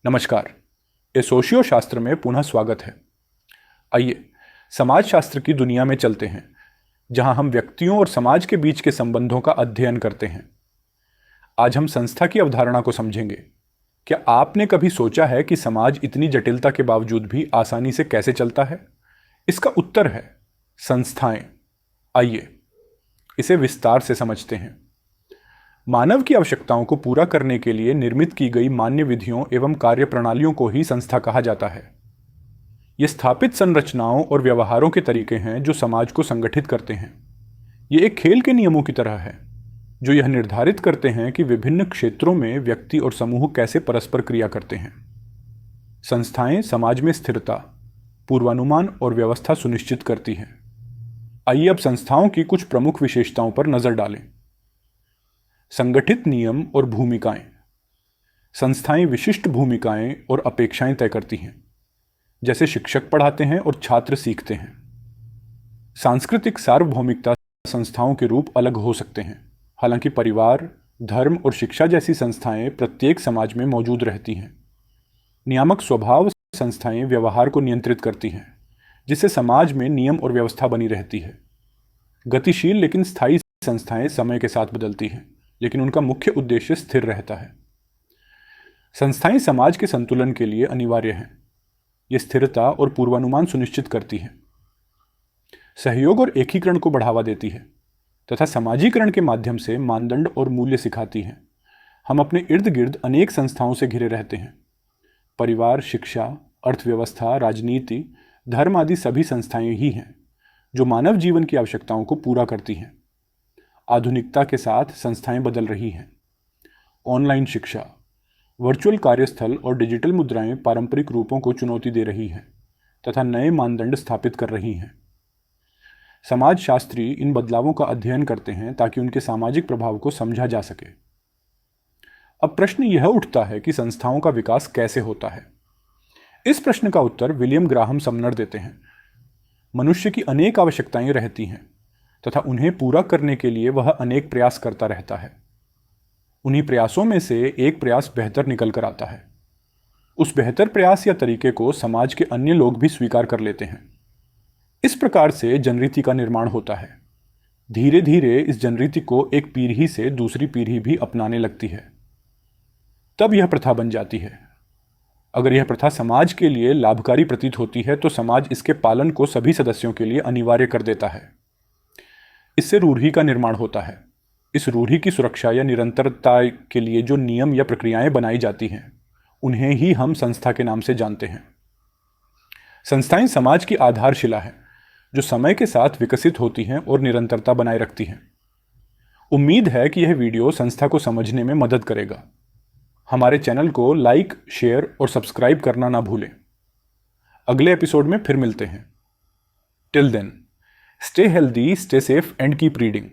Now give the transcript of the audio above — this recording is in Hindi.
नमस्कार। ये सोशियो शास्त्र में पुनः स्वागत है। आइए समाज शास्त्र की दुनिया में चलते हैं, जहां हम व्यक्तियों और समाज के बीच के संबंधों का अध्ययन करते हैं। आज हम संस्था की अवधारणा को समझेंगे। क्या आपने कभी सोचा है कि समाज इतनी जटिलता के बावजूद भी आसानी से कैसे चलता है? इसका उत्तर है संस्थाएं। आइए इसे विस्तार से समझते हैं। मानव की आवश्यकताओं को पूरा करने के लिए निर्मित की गई मान्य विधियों एवं कार्य प्रणालियों को ही संस्था कहा जाता है। ये स्थापित संरचनाओं और व्यवहारों के तरीके हैं जो समाज को संगठित करते हैं। ये एक खेल के नियमों की तरह है, जो यह निर्धारित करते हैं कि विभिन्न क्षेत्रों में व्यक्ति और समूह कैसे परस्पर क्रिया करते हैं। संस्थाएं समाज में स्थिरता, पूर्वानुमान और व्यवस्था सुनिश्चित करती हैं। आइए अब संस्थाओं की कुछ प्रमुख विशेषताओं पर नजर डालें। संगठित नियम और भूमिकाएं। संस्थाएं विशिष्ट भूमिकाएं और अपेक्षाएं तय करती हैं, जैसे शिक्षक पढ़ाते हैं और छात्र सीखते हैं। सांस्कृतिक सार्वभौमिकता। संस्थाओं के रूप अलग हो सकते हैं, हालांकि परिवार, धर्म और शिक्षा जैसी संस्थाएं प्रत्येक समाज में मौजूद रहती हैं। नियामक स्वभाव। संस्थाएं व्यवहार को नियंत्रित करती हैं, जिससे समाज में नियम और व्यवस्था बनी रहती है। गतिशील लेकिन स्थायी। संस्थाएं समय के साथ बदलती हैं, लेकिन उनका मुख्य उद्देश्य स्थिर रहता है। संस्थाएं समाज के संतुलन के लिए अनिवार्य हैं। ये स्थिरता और पूर्वानुमान सुनिश्चित करती हैं, सहयोग और एकीकरण को बढ़ावा देती है तथा समाजीकरण के माध्यम से मानदंड और मूल्य सिखाती हैं। हम अपने इर्द गिर्द अनेक संस्थाओं से घिरे रहते हैं। परिवार, शिक्षा, अर्थव्यवस्था, राजनीति, धर्म आदि सभी संस्थाएं ही हैं जो मानव जीवन की आवश्यकताओं को पूरा करती हैं। आधुनिकता के साथ संस्थाएं बदल रही हैं। ऑनलाइन शिक्षा, वर्चुअल कार्यस्थल और डिजिटल मुद्राएं पारंपरिक रूपों को चुनौती दे रही हैं तथा नए मानदंड स्थापित कर रही हैं। समाजशास्त्री इन बदलावों का अध्ययन करते हैं ताकि उनके सामाजिक प्रभाव को समझा जा सके। अब प्रश्न यह उठता है कि संस्थाओं का विकास कैसे होता है। इस प्रश्न का उत्तर विलियम ग्राहम समनर देते हैं। मनुष्य की अनेक आवश्यकताएं रहती हैं तथा उन्हें पूरा करने के लिए वह अनेक प्रयास करता रहता है। उन्हीं प्रयासों में से एक प्रयास बेहतर निकल कर आता है। उस बेहतर प्रयास या तरीके को समाज के अन्य लोग भी स्वीकार कर लेते हैं। इस प्रकार से जनरीति का निर्माण होता है। धीरे धीरे इस जनरीति को एक पीढ़ी से दूसरी पीढ़ी भी अपनाने लगती है। तब यह प्रथा बन जाती है। अगर यह प्रथा समाज के लिए लाभकारी प्रतीत होती है तो समाज इसके पालन को सभी सदस्यों के लिए अनिवार्य कर देता है। इससे रूढ़ि का निर्माण होता है। इस रूढ़ि की सुरक्षा या निरंतरता के लिए जो नियम या प्रक्रियाएं बनाई जाती हैं, उन्हें ही हम संस्था के नाम से जानते हैं। संस्थाएं समाज की आधारशिला है, जो समय के साथ विकसित होती हैं और निरंतरता बनाए रखती हैं। उम्मीद है कि यह वीडियो संस्था को समझने में मदद करेगा। हमारे चैनल को लाइक, शेयर और सब्सक्राइब करना ना भूलें। अगले एपिसोड में फिर मिलते हैं। Till then, stay healthy, stay safe and keep reading.